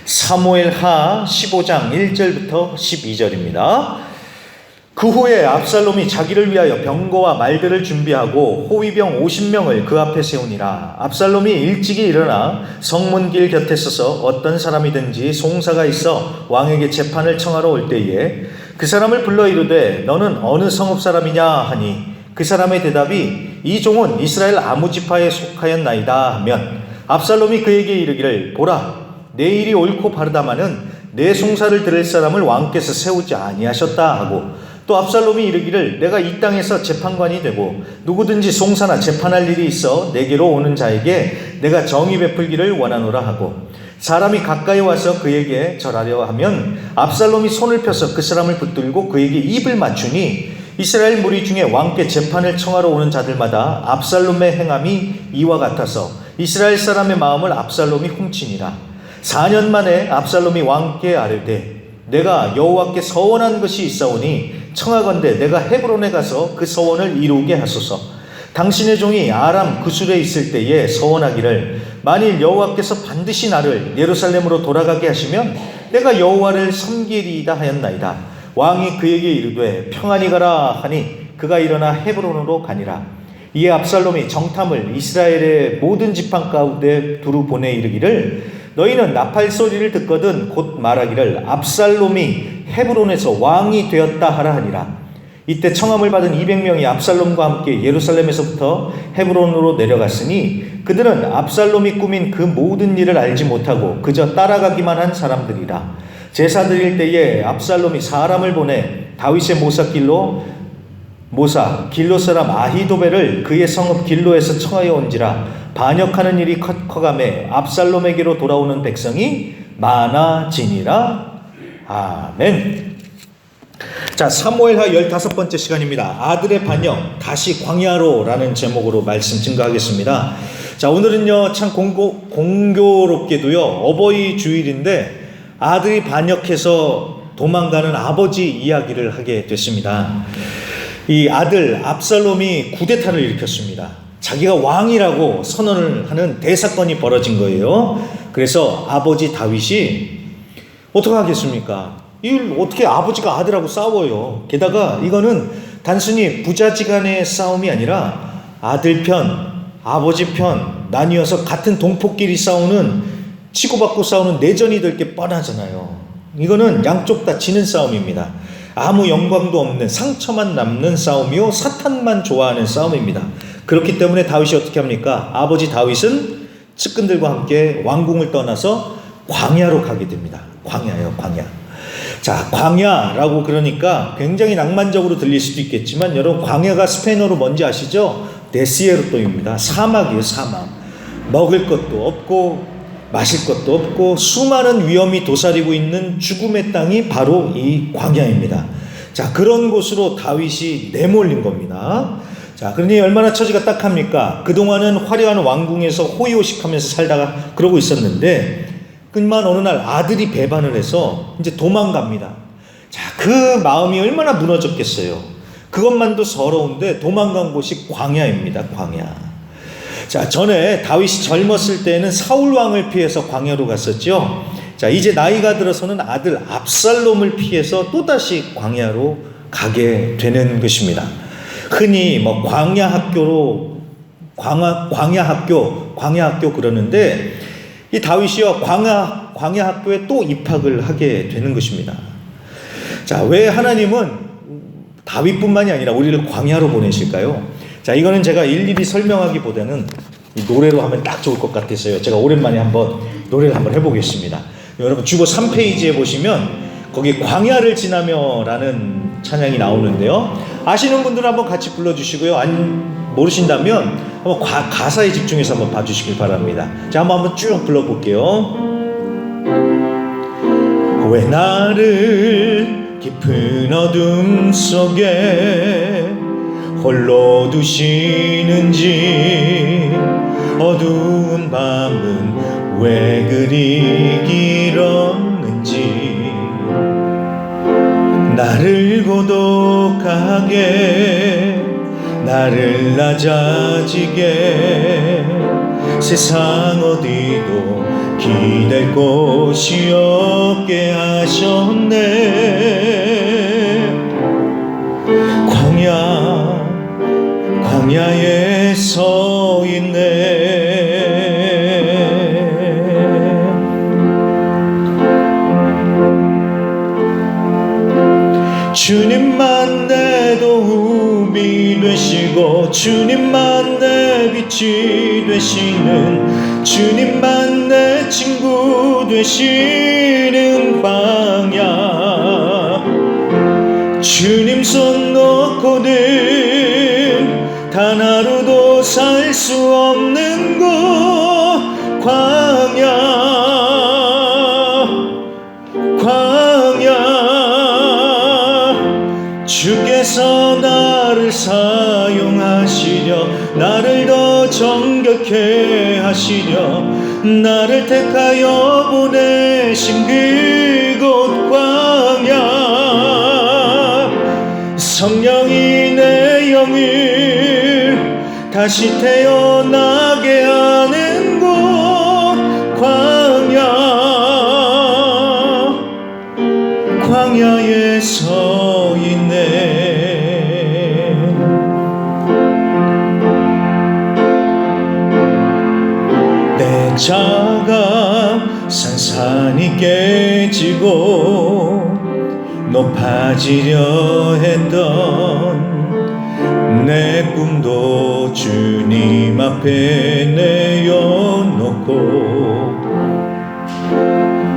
사무엘하 15장 1절부터 12절입니다. 그 후에 압살롬이 자기를 위하여 병거와 말들을 준비하고 호위병 50명을 그 앞에 세우니라. 압살롬이 일찍이 일어나 성문길 곁에 서서 어떤 사람이든지 송사가 있어 왕에게 재판을 청하러 올 때에 그 사람을 불러 이르되 너는 어느 성읍 사람이냐 하니 그 사람의 대답이 이 종은 이스라엘 아무 지파에 속하였나이다 하면 압살롬이 그에게 이르기를 보라 내 일이 옳고 바르다마는 내 송사를 들을 사람을 왕께서 세우지 아니하셨다 하고 또 압살롬이 이르기를 내가 이 땅에서 재판관이 되고 누구든지 송사나 재판할 일이 있어 내게로 오는 자에게 내가 정의 베풀기를 원하노라 하고 사람이 가까이 와서 그에게 절하려 하면 압살롬이 손을 펴서 그 사람을 붙들고 그에게 입을 맞추니 이스라엘 무리 중에 왕께 재판을 청하러 오는 자들마다 압살롬의 행함이 이와 같아서 이스라엘 사람의 마음을 압살롬이 훔치니라. 4년 만에 압살롬이 왕께 아뢰되 내가 여호와께 서원한 것이 있사오니 청하건대 내가 헤브론에 가서 그 서원을 이루게 하소서. 당신의 종이 아람 구술에 있을 때에 서원하기를 만일 여호와께서 반드시 나를 예루살렘으로 돌아가게 하시면 내가 여호와를 섬기리이다 하였나이다. 왕이 그에게 이르되 평안히 가라 하니 그가 일어나 헤브론으로 가니라. 이에 압살롬이 정탐을 이스라엘의 모든 지파 가운데 두루 보내 이르기를 너희는 나팔 소리를 듣거든 곧 말하기를 압살롬이 헤브론에서 왕이 되었다 하라 하니라. 이때 청함을 받은 200명이 압살롬과 함께 예루살렘에서부터 헤브론으로 내려갔으니 그들은 압살롬이 꾸민 그 모든 일을 알지 못하고 그저 따라가기만 한 사람들이라. 제사 드릴 때에 압살롬이 사람을 보내 다윗의 모사 길로 사람 아히도벨을 그의 성읍 길로에서 청하여 온지라. 반역하는 일이 커가매 압살롬에게로 돌아오는 백성이 많아지니라. 아멘. 자, 사무엘하 15번째 시간입니다. 아들의 반역 다시 광야로라는 제목으로 말씀 증거하겠습니다. 자, 오늘은요 참 공교롭게도요 어버이 주일인데 아들이 반역해서 도망가는 아버지 이야기를 하게 됐습니다. 이 아들 압살롬이 쿠데타를 일으켰습니다. 자기가 왕이라고 선언을 하는 대사건이 벌어진 거예요. 그래서 아버지 다윗이 어떻게 하겠습니까? 이걸 어떻게 아버지가 아들하고 싸워요. 게다가 이거는 단순히 부자지간의 싸움이 아니라 아들 편, 아버지 편 나뉘어서 같은 동포끼리 싸우는 치고받고 싸우는 내전이 될 게 뻔하잖아요. 이거는 양쪽 다 지는 싸움입니다. 아무 영광도 없는 상처만 남는 싸움이요 사탄만 좋아하는 싸움입니다. 그렇기 때문에 다윗이 어떻게 합니까? 아버지 다윗은 측근들과 함께 왕궁을 떠나서 광야로 가게 됩니다. 광야예요, 광야. 자, 광야라고 그러니까 굉장히 낭만적으로 들릴 수도 있겠지만 여러분 광야가 스페인어로 뭔지 아시죠? 데시에르토입니다. 사막이에요, 사막. 먹을 것도 없고 마실 것도 없고 수많은 위험이 도사리고 있는 죽음의 땅이 바로 이 광야입니다. 자, 그런 곳으로 다윗이 내몰린 겁니다. 자, 그러니 얼마나 처지가 딱합니까? 그동안은 화려한 왕궁에서 호의호식하면서 살다가 그러고 있었는데 그만 어느 날 아들이 배반을 해서 이제 도망갑니다. 자, 그 마음이 얼마나 무너졌겠어요. 그것만도 서러운데 도망간 곳이 광야입니다. 광야. 자, 전에 다윗이 젊었을 때는 사울 왕을 피해서 광야로 갔었죠. 자, 이제 나이가 들어서는 아들 압살롬을 피해서 또다시 광야로 가게 되는 것입니다. 흔히 뭐 광야학교 그러는데 이 다윗이요 광야학교에 또 입학을 하게 되는 것입니다. 자, 왜 하나님은 다윗뿐만이 아니라 우리를 광야로 보내실까요? 자, 이거는 제가 일일이 설명하기보다는 노래로 하면 딱 좋을 것 같아서요. 제가 오랜만에 한번 노래를 한번 해보겠습니다. 여러분 주보 3페이지에 보시면 거기 광야를 지나며라는 찬양이 나오는데요. 아시는 분들은 한번 같이 불러주시고요. 모르신다면 한번 가사에 집중해서 한번 봐주시길 바랍니다. 자, 한번 쭉 불러볼게요. 왜 나를 깊은 어둠 속에 홀로 두시는지 어두운 밤은 왜 그리 길었는지 나를 고독하게 나를 낮아지게 세상 어디도 기댈 곳이 없게 하셨네. 광야에 서 있네. 주님만 내 도움이 되시고 주님만 내 빛이 되시는 주님만 내 친구 되시는 광야. 주님 손 놓고는 단 하루도 살 수 없는 곳 광야. 주께서 나를 사용하시려 나를 더 정결케 하시려 나를 택하여 보내신 그곳 광야. 성령이 내 영을 다시 태어나게 하는 곳 광야에 서 있네. 내 자가 산산이 깨지고 높아지려 했던 내 꿈도 주님 앞에 내어놓고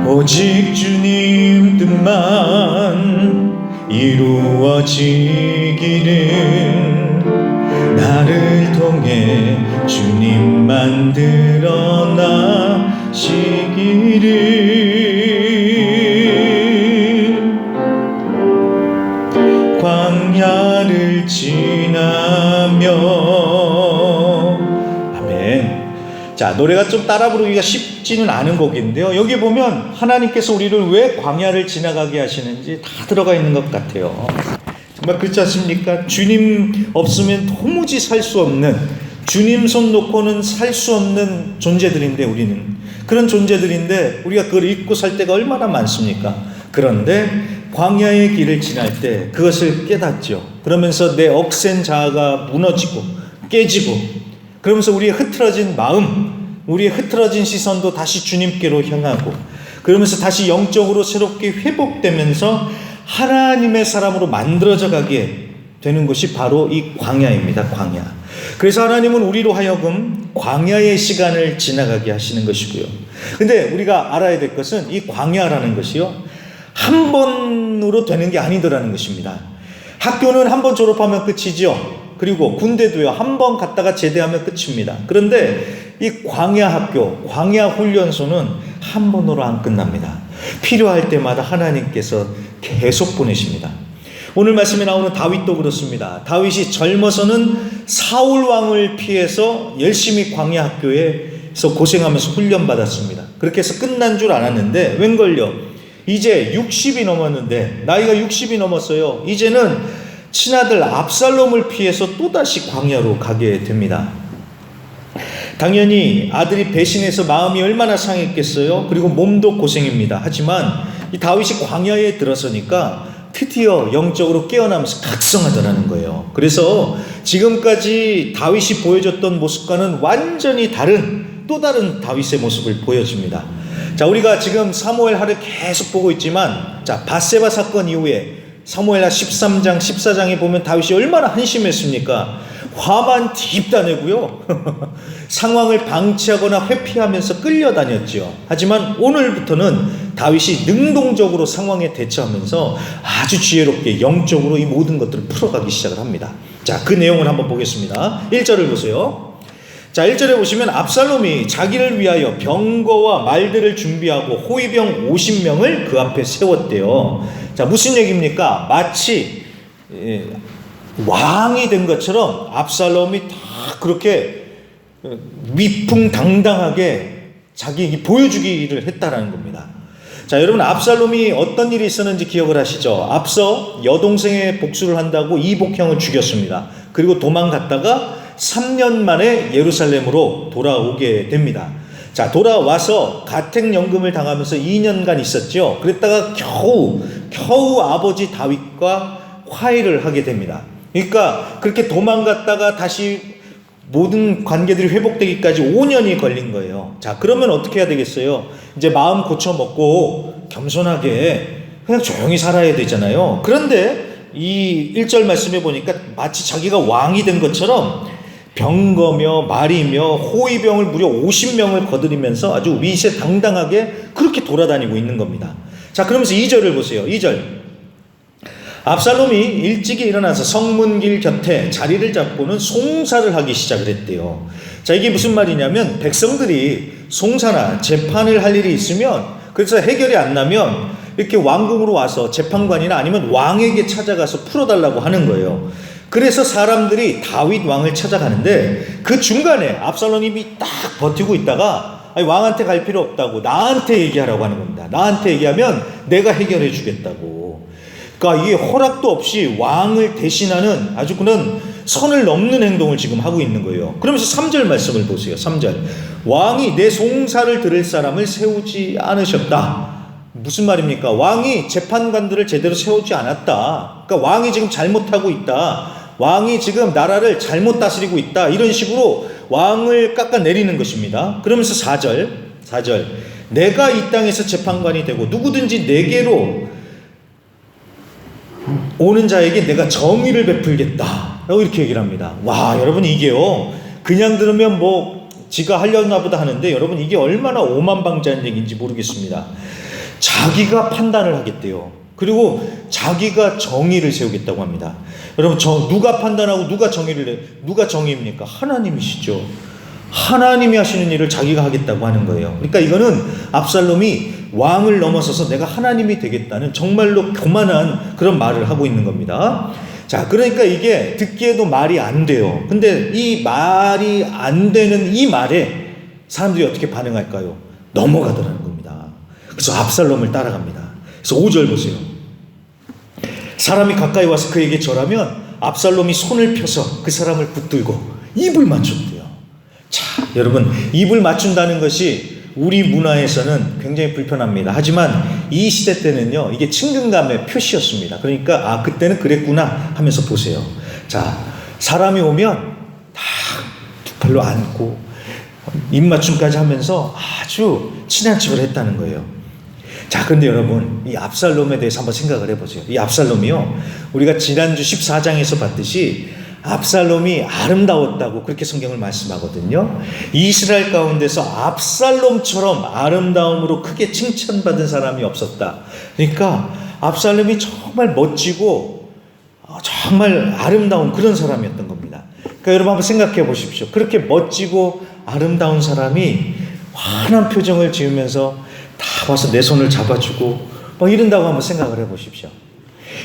오직 주님 뜻만 이루어지기를 나를 통해 주님 만들어 나시기를. 광야를 지나며. 아멘. 자, 노래가 좀 따라 부르기가 쉽지는 않은 곡인데요, 여기 보면 하나님께서 우리를 왜 광야를 지나가게 하시는지 다 들어가 있는 것 같아요. 정말 그렇지 않습니까? 주님 없으면 도무지 살 수 없는, 주님 손 놓고는 살 수 없는 존재들인데, 우리는 그런 존재들인데 우리가 그걸 잊고 살 때가 얼마나 많습니까? 그런데 광야의 길을 지날 때 그것을 깨닫죠. 그러면서 내 억센 자아가 무너지고 깨지고, 그러면서 우리의 흐트러진 마음, 우리의 흐트러진 시선도 다시 주님께로 향하고, 그러면서 다시 영적으로 새롭게 회복되면서 하나님의 사람으로 만들어져 가게 되는 것이 바로 이 광야입니다. 광야. 그래서 하나님은 우리로 하여금 광야의 시간을 지나가게 하시는 것이고요. 근데 우리가 알아야 될 것은 이 광야라는 것이요, 한 번으로 되는 게 아니더라는 것입니다. 학교는 한 번 졸업하면 끝이죠. 그리고 군대도요, 한 번 갔다가 제대하면 끝입니다. 그런데 이 광야 학교, 광야 훈련소는 한 번으로 안 끝납니다. 필요할 때마다 하나님께서 계속 보내십니다. 오늘 말씀에 나오는 다윗도 그렇습니다. 다윗이 젊어서는 사울 왕을 피해서 열심히 광야 학교에서 고생하면서 훈련받았습니다. 그렇게 해서 끝난 줄 알았는데 웬걸요, 이제 60이 넘었는데, 나이가 60이 넘었어요. 이제는 친아들 압살롬을 피해서 또다시 광야로 가게 됩니다. 당연히 아들이 배신해서 마음이 얼마나 상했겠어요. 그리고 몸도 고생입니다. 하지만 이 다윗이 광야에 들어서니까 드디어 영적으로 깨어나면서 각성하더라는 거예요. 그래서 지금까지 다윗이 보여줬던 모습과는 완전히 다른, 또 다른 다윗의 모습을 보여줍니다. 자, 우리가 지금 사무엘하를 계속 보고 있지만, 자, 밧세바 사건 이후에 사무엘하 13장, 14장에 보면 다윗이 얼마나 한심했습니까? 화만 딥다내고요. 상황을 방치하거나 회피하면서 끌려다녔죠. 하지만 오늘부터는 다윗이 능동적으로 상황에 대처하면서 아주 지혜롭게 영적으로 이 모든 것들을 풀어가기 시작을 합니다. 자, 그 내용을 한번 보겠습니다. 1절을 보세요. 자, 1절에 보시면 압살롬이 자기를 위하여 병거와 말들을 준비하고 호위병 50명을 그 앞에 세웠대요. 자, 무슨 얘기입니까? 마치 왕이 된 것처럼 압살롬이 다 그렇게 위풍당당하게 자기 보여주기를 했다라는 겁니다. 자, 여러분, 압살롬이 어떤 일이 있었는지 기억을 하시죠? 앞서 여동생의 복수를 한다고 이복형을 죽였습니다. 그리고 도망갔다가 3년 만에 예루살렘으로 돌아오게 됩니다. 자, 돌아와서 가택연금을 당하면서 2년간 있었죠. 그랬다가 겨우 아버지 다윗과 화해를 하게 됩니다. 그러니까 그렇게 도망갔다가 다시 모든 관계들이 회복되기까지 5년이 걸린 거예요. 자, 그러면 어떻게 해야 되겠어요? 이제 마음 고쳐먹고 겸손하게 그냥 조용히 살아야 되잖아요. 그런데 이 1절 말씀해 보니까 마치 자기가 왕이 된 것처럼 병거며 말이며 호위병을 무려 50명을 거느리면서 아주 위세당당하게 그렇게 돌아다니고 있는 겁니다. 자, 그러면서 2절을 보세요. 2절. 압살롬이 일찍이 일어나서 성문길 곁에 자리를 잡고는 송사를 하기 시작을 했대요. 자, 이게 무슨 말이냐면 백성들이 송사나 재판을 할 일이 있으면, 그래서 해결이 안 나면 이렇게 왕궁으로 와서 재판관이나 아니면 왕에게 찾아가서 풀어달라고 하는 거예요. 그래서 사람들이 다윗 왕을 찾아가는데 그 중간에 압살롬이 딱 버티고 있다가 아니, 왕한테 갈 필요 없다고 나한테 얘기하라고 하는 겁니다. 나한테 얘기하면 내가 해결해 주겠다고. 그러니까 이게 허락도 없이 왕을 대신하는 아주 그런 선을 넘는 행동을 지금 하고 있는 거예요. 그러면서 3절 말씀을 보세요. 3절. 왕이 내 송사를 들을 사람을 세우지 않으셨다. 무슨 말입니까? 왕이 재판관들을 제대로 세우지 않았다. 그러니까 왕이 지금 잘못하고 있다. 왕이 지금 나라를 잘못 다스리고 있다. 이런 식으로 왕을 깎아내리는 것입니다. 그러면서 4절. 내가 이 땅에서 재판관이 되고 누구든지 내게로 오는 자에게 내가 정의를 베풀겠다 라고 이렇게 얘기를 합니다. 와, 여러분, 이게요 그냥 들으면 뭐 지가 하려나 보다 하는데 여러분, 이게 얼마나 오만방자한 얘기인지 모르겠습니다. 자기가 판단을 하겠대요. 그리고 자기가 정의를 세우겠다고 합니다. 여러분, 누가 판단하고 누가 정의입니까? 하나님이시죠. 하나님이 하시는 일을 자기가 하겠다고 하는 거예요. 그러니까 이거는 압살롬이 왕을 넘어서서 내가 하나님이 되겠다는 정말로 교만한 그런 말을 하고 있는 겁니다. 자, 그러니까 이게 듣기에도 말이 안 돼요. 근데 이 말이 안 되는 이 말에 사람들이 어떻게 반응할까요? 넘어가더라는 겁니다. 그래서 압살롬을 따라갑니다. 그래서 5절 보세요. 사람이 가까이 와서 그에게 절하면 압살롬이 손을 펴서 그 사람을 붙들고 입을 맞췄대요. 자, 여러분, 입을 맞춘다는 것이 우리 문화에서는 굉장히 불편합니다. 하지만 이 시대 때는요, 이게 친근감의 표시였습니다. 그러니까 그때는 그랬구나 하면서 보세요. 자, 사람이 오면 다 두 팔로 안고 입 맞춤까지 하면서 아주 친한 척을 했다는 거예요. 자, 그런데 여러분, 이 압살롬에 대해서 한번 생각을 해보세요. 이 압살롬이요, 우리가 지난주 14장에서 봤듯이 압살롬이 아름다웠다고 그렇게 성경을 말씀하거든요. 이스라엘 가운데서 압살롬처럼 아름다움으로 크게 칭찬받은 사람이 없었다. 그러니까 압살롬이 정말 멋지고 정말 아름다운 그런 사람이었던 겁니다. 그러니까 여러분 한번 생각해 보십시오. 그렇게 멋지고 아름다운 사람이 환한 표정을 지으면서 다 와서 내 손을 잡아주고 이런다고 한번 생각을 해 보십시오.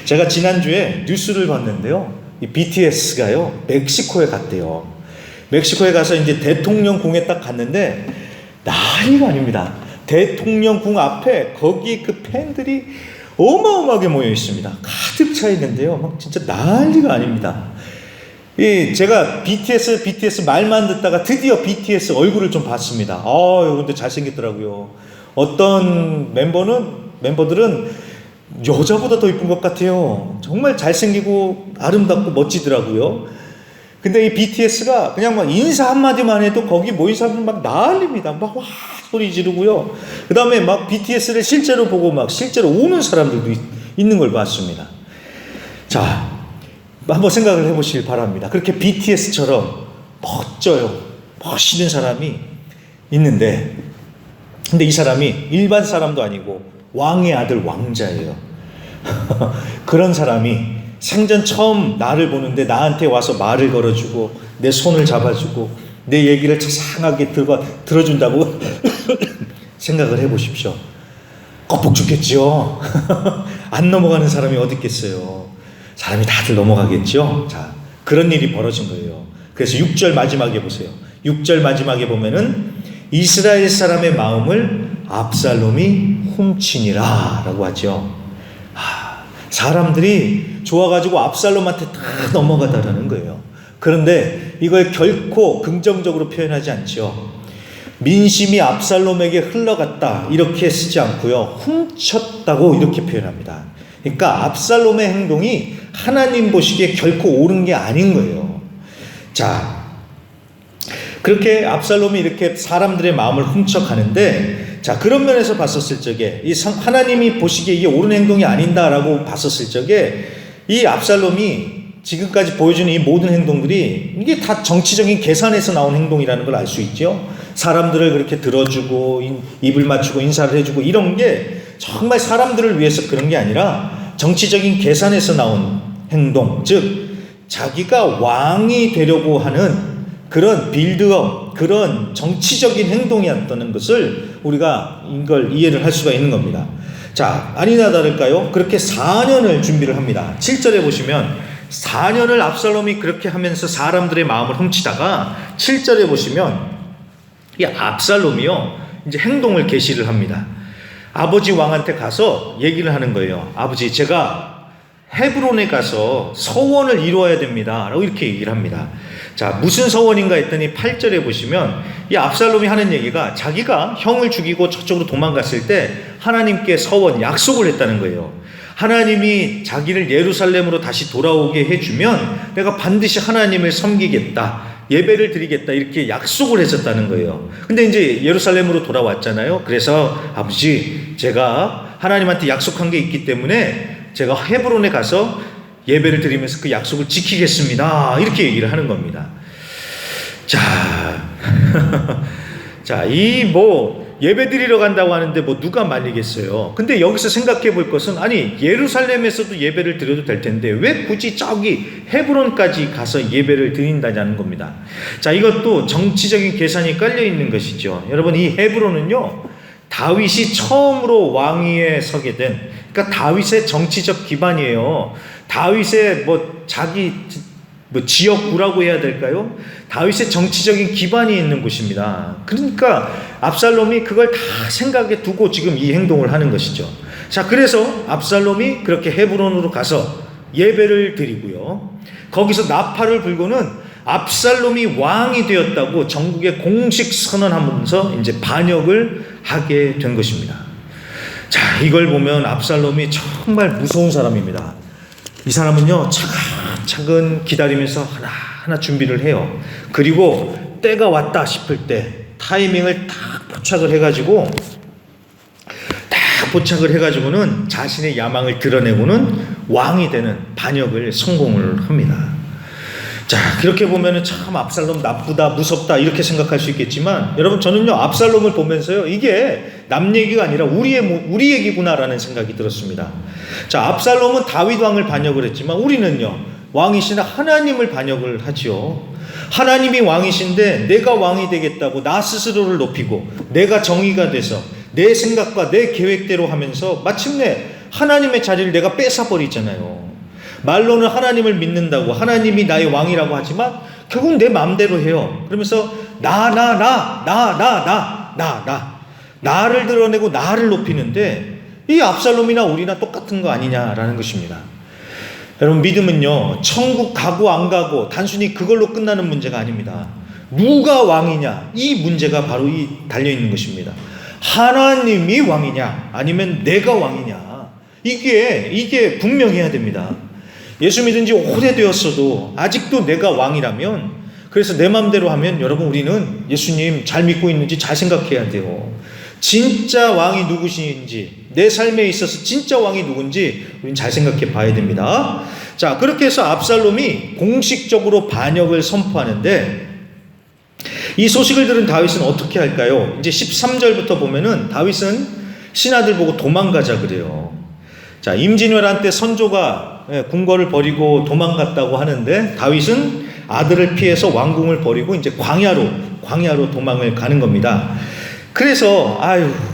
제가 지난주에 뉴스를 봤는데요, 이 BTS가요 멕시코에 갔대요. 멕시코에 가서 이제 대통령궁에 딱 갔는데 난리가 아닙니다. 대통령궁 앞에 거기 그 팬들이 어마어마하게 모여 있습니다. 가득 차 있는데요, 막 진짜 난리가 아닙니다. 제가 BTS 말만 듣다가 드디어 BTS 얼굴을 좀 봤습니다. 근데 잘생겼더라고요. 어떤 멤버들은 여자보다 더 이쁜 것 같아요. 정말 잘생기고 아름답고 멋지더라고요. 근데 이 BTS가 그냥 막 인사 한마디만 해도 거기 모인 사람들 막 난립니다. 막 와 소리 지르고요. 그 다음에 막 BTS를 실제로 보고 막 실제로 우는 사람들도 있는 걸 봤습니다. 자, 한번 생각을 해보시길 바랍니다. 그렇게 BTS처럼 멋져요, 멋있는 사람이 있는데, 근데 이 사람이 일반 사람도 아니고 왕의 아들 왕자예요. 그런 사람이 생전 처음 나를 보는데 나한테 와서 말을 걸어주고 내 손을 잡아주고 내 얘기를 자상하게 들어준다고 생각을 해보십시오. 껍벅 죽겠죠. 안 넘어가는 사람이 어디 있겠어요. 사람이 다들 넘어가겠죠. 자, 그런 일이 벌어진 거예요. 그래서 6절 마지막에 보세요. 6절 마지막에 보면은 이스라엘 사람의 마음을 압살롬이 훔치니라 라고 하죠. 사람들이 좋아가지고 압살롬한테 다 넘어가다라는 거예요. 그런데 이걸 결코 긍정적으로 표현하지 않죠. 민심이 압살롬에게 흘러갔다 이렇게 쓰지 않고요, 훔쳤다고 이렇게 표현합니다. 그러니까 압살롬의 행동이 하나님 보시기에 결코 옳은 게 아닌 거예요. 자, 그렇게 압살롬이 이렇게 사람들의 마음을 훔쳐가는데, 자, 그런 면에서 봤었을 적에 하나님이 보시기에 이게 옳은 행동이 아닌다라고 봤었을 적에 이 압살롬이 지금까지 보여주는 이 모든 행동들이 이게 다 정치적인 계산에서 나온 행동이라는 걸 알 수 있죠. 사람들을 그렇게 들어주고 입을 맞추고 인사를 해주고 이런 게 정말 사람들을 위해서 그런 게 아니라 정치적인 계산에서 나온 행동, 즉 자기가 왕이 되려고 하는 그런 빌드업, 그런 정치적인 행동이었다는 것을 우리가 이걸 이해를 할 수가 있는 겁니다. 자, 아니나 다를까요? 그렇게 4년을 준비를 합니다. 7절에 보시면 4년을 압살롬이 그렇게 하면서 사람들의 마음을 훔치다가 7절에 보시면 이 압살롬이요, 이제 행동을 개시를 합니다. 아버지 왕한테 가서 얘기를 하는 거예요. 아버지, 제가 헤브론에 가서 서원을 이루어야 됩니다 라고 이렇게 얘기를 합니다. 자, 무슨 서원인가 했더니 8절에 보시면 이 압살롬이 하는 얘기가 자기가 형을 죽이고 저쪽으로 도망갔을 때 하나님께 서원, 약속을 했다는 거예요. 하나님이 자기를 예루살렘으로 다시 돌아오게 해주면 내가 반드시 하나님을 섬기겠다, 예배를 드리겠다, 이렇게 약속을 했었다는 거예요. 근데 이제 예루살렘으로 돌아왔잖아요. 그래서 아버지, 제가 하나님한테 약속한 게 있기 때문에 제가 헤브론에 가서 예배를 드리면서 그 약속을 지키겠습니다, 이렇게 얘기를 하는 겁니다. 자, 자, 예배 드리러 간다고 하는데 누가 말리겠어요. 근데 여기서 생각해 볼 것은, 아니 예루살렘에서도 예배를 드려도 될 텐데 왜 굳이 저기 헤브론까지 가서 예배를 드린다는 겁니다. 자, 이것도 정치적인 계산이 깔려 있는 것이죠. 여러분, 이 헤브론은요, 다윗이 처음으로 왕위에 서게 된, 그러니까 다윗의 정치적 기반이에요. 다윗의 자기 지역구라고 해야 될까요? 다윗의 정치적인 기반이 있는 곳입니다. 그러니까 압살롬이 그걸 다 생각에 두고 지금 이 행동을 하는 것이죠. 자, 그래서 압살롬이 그렇게 헤브론으로 가서 예배를 드리고요, 거기서 나팔을 불고는 압살롬이 왕이 되었다고 전국에 공식 선언하면서 이제 반역을 하게 된 것입니다. 자, 이걸 보면 압살롬이 정말 무서운 사람입니다. 이 사람은요, 차근차근 기다리면서 하나하나 준비를 해요. 그리고 때가 왔다 싶을 때 타이밍을 딱 포착을 해가지고는 자신의 야망을 드러내고는 왕이 되는 반역을 성공을 합니다. 자, 그렇게 보면은 참 압살롬 나쁘다, 무섭다 이렇게 생각할 수 있겠지만, 여러분, 저는요 압살롬을 보면서요, 이게 남 얘기가 아니라 우리 얘기구나라는 생각이 들었습니다. 자, 압살롬은 다윗 왕을 반역을 했지만 우리는요, 왕이신 하나님을 반역을 하지요. 하나님이 왕이신데 내가 왕이 되겠다고 나 스스로를 높이고 내가 정의가 돼서 내 생각과 내 계획대로 하면서 마침내 하나님의 자리를 내가 뺏어버리잖아요. 말로는 하나님을 믿는다고, 하나님이 나의 왕이라고 하지만 결국 내 마음대로 해요. 그러면서 나를 드러내고 나를 높이는데, 이 압살롬이나 우리나 똑같은 거 아니냐라는 것입니다. 여러분, 믿음은요, 천국 가고 안 가고 단순히 그걸로 끝나는 문제가 아닙니다. 누가 왕이냐, 이 문제가 바로 달려있는 것입니다. 하나님이 왕이냐 아니면 내가 왕이냐, 이게 분명해야 됩니다. 예수 믿은 지 오래되었어도 아직도 내가 왕이라면, 그래서 내 마음대로 하면, 여러분, 우리는 예수님 잘 믿고 있는지 잘 생각해야 돼요. 진짜 왕이 누구신지, 내 삶에 있어서 진짜 왕이 누군지 우리는 잘 생각해 봐야 됩니다. 자, 그렇게 해서 압살롬이 공식적으로 반역을 선포하는데, 이 소식을 들은 다윗은 어떻게 할까요? 이제 13절부터 보면은 다윗은 신하들 보고 도망가자 그래요. 자, 임진왜란 때 선조가 궁궐을 버리고 도망갔다고 하는데, 다윗은 아들을 피해서 왕궁을 버리고 이제 광야로 도망을 가는 겁니다. 그래서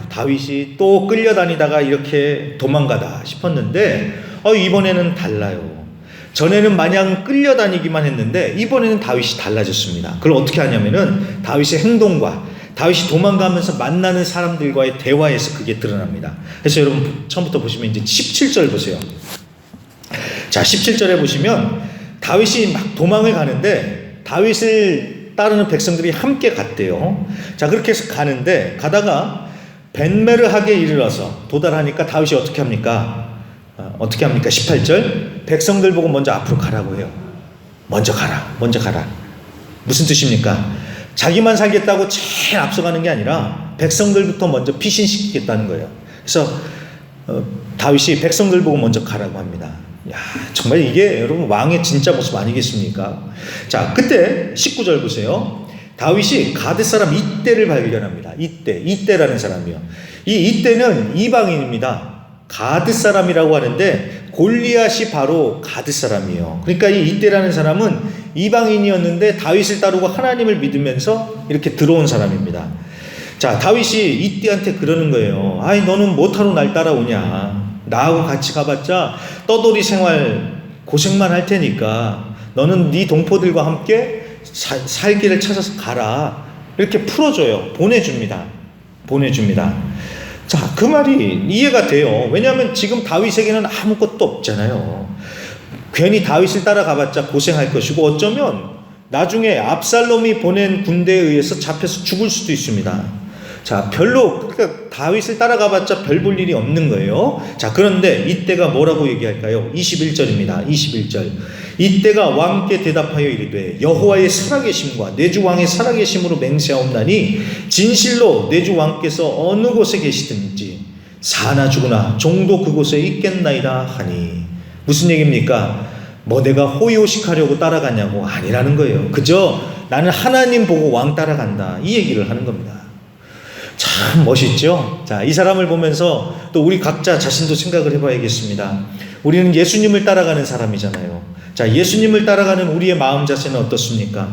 다윗이 또 끌려다니다가 이렇게 도망가다 싶었는데, 이번에는 달라요. 전에는 마냥 끌려다니기만 했는데 이번에는 다윗이 달라졌습니다. 그걸 어떻게 하냐면은 다윗의 행동과 다윗이 도망가면서 만나는 사람들과의 대화에서 그게 드러납니다. 그래서 여러분, 처음부터 보시면 이제 17절 보세요. 자, 17절에 보시면 다윗이 막 도망을 가는데, 다윗을 따르는 백성들이 함께 갔대요. 자, 그렇게 해서 가는데 가다가 벤메르하게 이르러서 도달하니까 다윗이 어떻게 합니까? 18절 백성들 보고 먼저 앞으로 가라고 해요. 먼저 가라. 무슨 뜻입니까? 자기만 살겠다고 제일 앞서가는 게 아니라 백성들부터 먼저 피신시키겠다는 거예요. 그래서 다윗이 백성들 보고 먼저 가라고 합니다. 야, 정말 이게 여러분 왕의 진짜 모습 아니겠습니까? 자, 그때 19절 보세요. 다윗이 가드 사람 이때를 발견합니다. 이때라는 사람이요. 이 이때는 이방인입니다. 가드 사람이라고 하는데 골리앗이 바로 가드 사람이에요. 그러니까 이 이때라는 사람은 이방인이었는데 다윗을 따르고 하나님을 믿으면서 이렇게 들어온 사람입니다. 자, 다윗이 이때한테 그러는 거예요. 아이, 너는 뭐하러 날 따라오냐? 나하고 같이 가봤자 떠돌이 생활 고생만 할 테니까 너는 네 동포들과 함께 살 길을 찾아서 가라. 이렇게 풀어줘요. 보내줍니다. 자, 그 말이 이해가 돼요. 왜냐하면 지금 다윗에게는 아무것도 없잖아요. 괜히 다윗을 따라가봤자 고생할 것이고 어쩌면 나중에 압살롬이 보낸 군대에 의해서 잡혀서 죽을 수도 있습니다. 자, 그러니까 다윗을 따라가봤자 별 볼 일이 없는 거예요. 자, 그런데 이때가 뭐라고 얘기할까요? 21절입니다. 21절. 이때가 왕께 대답하여 이르되 여호와의 살아계심과 내 주 왕의 살아계심으로 맹세하옵나니 진실로 내 주 왕께서 어느 곳에 계시든지 사나 죽으나 종도 그곳에 있겠나이다 하니. 무슨 얘기입니까? 뭐 내가 호의호식하려고 따라가냐고 아니라는 거예요. 그저 나는 하나님 보고 왕 따라간다, 이 얘기를 하는 겁니다. 참 멋있죠? 자, 이 사람을 보면서 또 우리 각자 자신도 생각을 해봐야겠습니다. 우리는 예수님을 따라가는 사람이잖아요. 자, 예수님을 따라가는 우리의 마음 자세는 어떻습니까?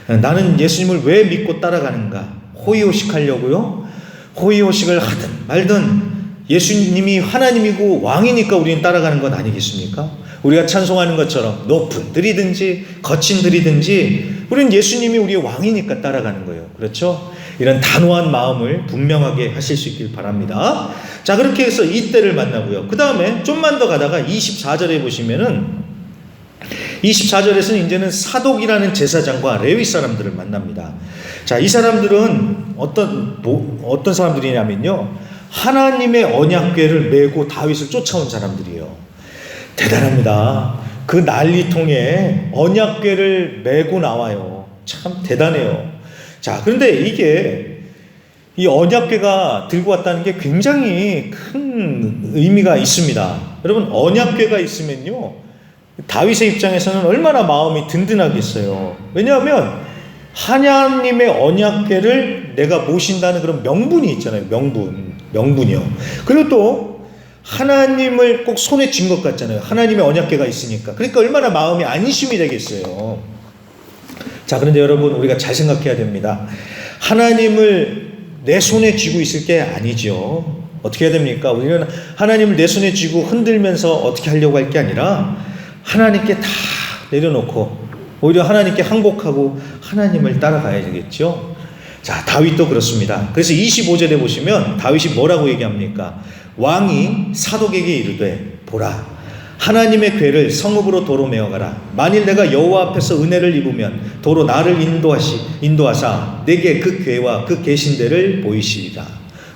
나는 예수님을 왜 믿고 따라가는가? 호의호식하려고요? 호의호식을 하든 말든 예수님이 하나님이고 왕이니까 우리는 따라가는 것 아니겠습니까? 우리가 찬송하는 것처럼 높은 들이든지 거친 들이든지 우리는 예수님이 우리의 왕이니까 따라가는 거예요. 그렇죠? 이런 단호한 마음을 분명하게 하실 수 있길 바랍니다. 자, 그렇게 해서 이때를 만나고요. 그 다음에 좀만 더 가다가 24절에 보시면은 24절에서는 이제는 사독이라는 제사장과 레위 사람들을 만납니다. 자, 이 사람들은 어떤 사람들이냐면요, 하나님의 언약궤를 메고 다윗을 쫓아온 사람들이에요. 대단합니다. 그 난리통에 언약궤를 메고 나와요. 참 대단해요. 자, 그런데 이게 이 언약궤가 들고 왔다는 게 굉장히 큰 의미가 있습니다. 여러분, 언약궤가 있으면요, 다윗의 입장에서는 얼마나 마음이 든든하겠어요. 왜냐하면 하나님의 언약궤를 내가 모신다는 그런 명분이 있잖아요. 명분이요. 그리고 또 하나님을 꼭 손에 쥔 것 같잖아요. 하나님의 언약궤가 있으니까. 그러니까 얼마나 마음이 안심이 되겠어요. 자, 그런데 여러분, 우리가 잘 생각해야 됩니다. 하나님을 내 손에 쥐고 있을 게 아니죠. 어떻게 해야 됩니까? 우리는 하나님을 내 손에 쥐고 흔들면서 어떻게 하려고 할 게 아니라 하나님께 다 내려놓고 오히려 하나님께 항복하고 하나님을 따라가야 되겠죠. 자, 다윗도 그렇습니다. 그래서 25절에 보시면 다윗이 뭐라고 얘기합니까? 왕이 사독에게 이르되 보라, 하나님의 궤를 성읍으로 도로 메어가라. 만일 내가 여호와 앞에서 은혜를 입으면 도로 나를 인도하사 내게 그 궤와 그 계신대를 보이시리라.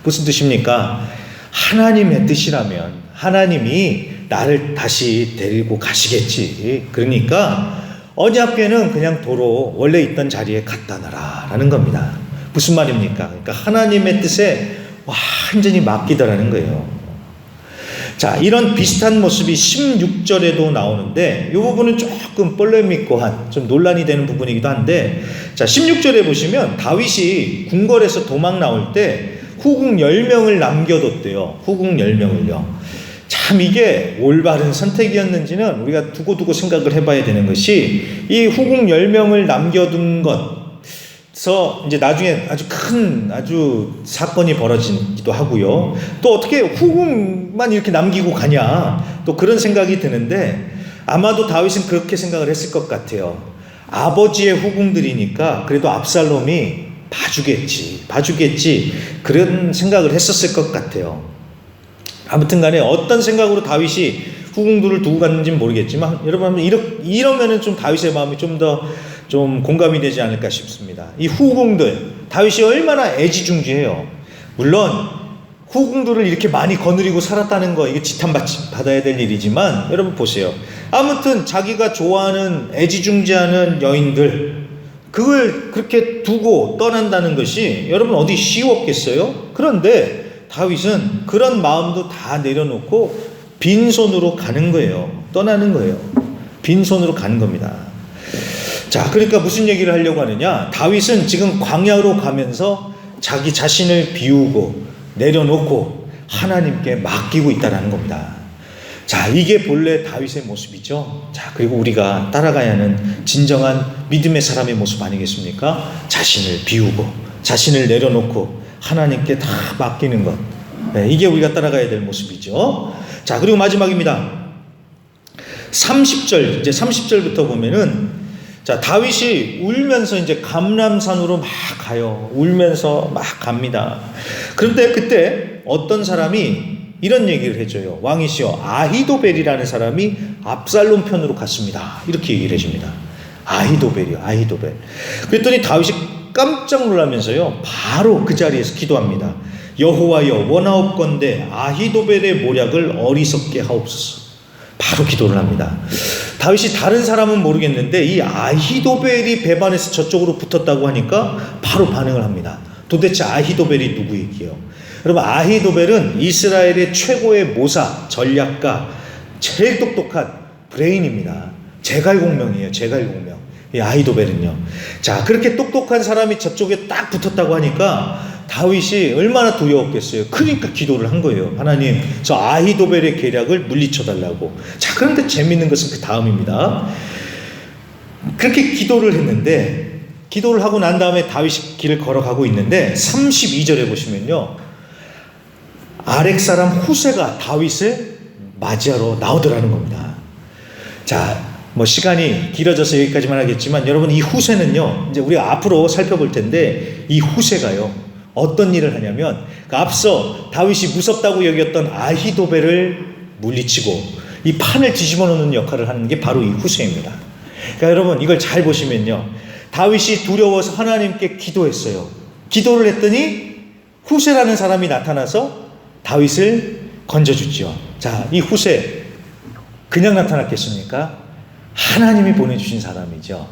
무슨 뜻입니까? 하나님의 뜻이라면 하나님이 나를 다시 데리고 가시겠지. 그러니까 언약궤는 그냥 도로 원래 있던 자리에 갖다 놔라 라는 겁니다. 무슨 말입니까? 그러니까 하나님의 뜻에 완전히 맡기더라는 거예요. 자, 이런 비슷한 모습이 16절에도 나오는데 이 부분은 조금 폴레믹고한 좀 논란이 되는 부분이기도 한데, 자, 16절에 보시면 다윗이 궁궐에서 도망 나올 때 후궁 10명을 남겨뒀대요. 후궁 10명을요. 참 이게 올바른 선택이었는지는 우리가 두고두고 생각을 해봐야 되는 것이, 이 후궁 10명을 남겨둔 것서 이제 나중에 아주 사건이 벌어지기도 하고요. 또 어떻게 후궁만 이렇게 남기고 가냐, 또 그런 생각이 드는데, 아마도 다윗은 그렇게 생각을 했을 것 같아요. 아버지의 후궁들이니까 그래도 압살롬이 봐주겠지 그런 생각을 했었을 것 같아요. 아무튼 간에 어떤 생각으로 다윗이 후궁들을 두고 갔는지는 모르겠지만, 여러분 이러면은 좀 다윗의 마음이 좀 더 좀 공감이 되지 않을까 싶습니다. 이 후궁들, 다윗이 얼마나 애지중지해요. 물론 후궁들을 이렇게 많이 거느리고 살았다는 거 이게 지탄받아야 될 일이지만 여러분 보세요. 아무튼 자기가 좋아하는 애지중지하는 여인들 그걸 그렇게 두고 떠난다는 것이 여러분 어디 쉬웠겠어요? 그런데 다윗은 그런 마음도 다 내려놓고 빈손으로 가는 거예요. 떠나는 거예요. 빈손으로 가는 겁니다. 자, 그러니까 무슨 얘기를 하려고 하느냐? 다윗은 지금 광야로 가면서 자기 자신을 비우고 내려놓고 하나님께 맡기고 있다는 겁니다. 자, 이게 본래 다윗의 모습이죠. 자, 그리고 우리가 따라가야 하는 진정한 믿음의 사람의 모습 아니겠습니까? 자신을 비우고 자신을 내려놓고 하나님께 다 맡기는 것. 네, 이게 우리가 따라가야 될 모습이죠. 자, 그리고 마지막입니다. 30절, 이제 30절부터 보면은 자, 다윗이 울면서 이제 감람산으로 막 가요. 울면서 막 갑니다. 그런데 그때 어떤 사람이 이런 얘기를 해줘요. 왕이시여, 아히도벨이라는 사람이 압살롬 편으로 갔습니다. 이렇게 얘기를 해줍니다. 아히도벨이요, 아히도벨. 그랬더니 다윗이 깜짝 놀라면서요, 바로 그 자리에서 기도합니다. 여호와여, 원하옵건대 아히도벨의 모략을 어리석게 하옵소서. 바로 기도를 합니다. 다윗이 다른 사람은 모르겠는데 이 아히도벨이 배반해서 저쪽으로 붙었다고 하니까 바로 반응을 합니다. 도대체 아히도벨이 누구이기요? 여러분, 아히도벨은 이스라엘의 최고의 모사, 전략가, 제일 똑똑한 브레인입니다. 제갈공명이에요. 제갈공명. 이 아히도벨은요. 자, 그렇게 똑똑한 사람이 저쪽에 딱 붙었다고 하니까 다윗이 얼마나 두려웠겠어요. 그러니까 기도를 한 거예요. 하나님, 저 아히도벨의 계략을 물리쳐달라고. 자, 그런데 재밌는 것은 그 다음입니다. 그렇게 기도를 했는데, 기도를 하고 난 다음에 다윗이 길을 걸어가고 있는데 32절에 보시면요, 아렉 사람 후세가 다윗을 맞이하러 나오더라는 겁니다. 자, 뭐 시간이 길어져서 여기까지만 하겠지만 여러분, 이 후세는요, 이제 우리가 앞으로 살펴볼 텐데 이 후세가요 어떤 일을 하냐면, 앞서 다윗이 무섭다고 여겼던 아히도벨을 물리치고 이 판을 뒤집어 놓는 역할을 하는 게 바로 이 후세입니다. 그러니까 여러분, 이걸 잘 보시면요, 다윗이 두려워서 하나님께 기도했어요. 기도를 했더니 후세라는 사람이 나타나서 다윗을 건져주죠. 자, 이 후세 그냥 나타났겠습니까? 하나님이 보내주신 사람이죠.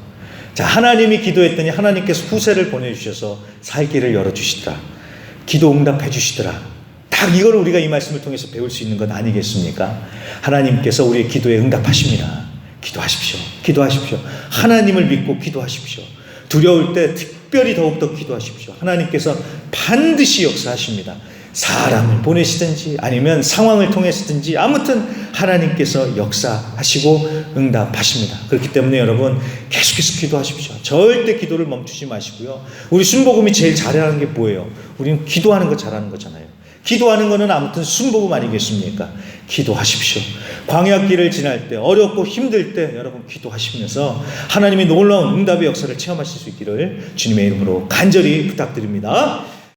자, 하나님이 기도했더니 하나님께서 후세를 보내주셔서 살 길을 열어주시더라. 기도 응답해 주시더라. 딱 이걸 우리가 이 말씀을 통해서 배울 수 있는 것 아니겠습니까? 하나님께서 우리의 기도에 응답하십니다. 기도하십시오. 기도하십시오. 하나님을 믿고 기도하십시오. 두려울 때 특별히 더욱더 기도하십시오. 하나님께서 반드시 역사하십니다. 사람을 보내시든지 아니면 상황을 통해서든지 아무튼 하나님께서 역사하시고 응답하십니다. 그렇기 때문에 여러분, 계속해서 기도하십시오. 절대 기도를 멈추지 마시고요. 우리 순복음이 제일 잘하는 게 뭐예요? 우리는 기도하는 거 잘하는 거잖아요. 기도하는 거는 아무튼 순복음 아니겠습니까? 기도하십시오. 광야길을 지날 때, 어렵고 힘들 때 여러분 기도하시면서 하나님의 놀라운 응답의 역사를 체험하실 수 있기를 주님의 이름으로 간절히 부탁드립니다.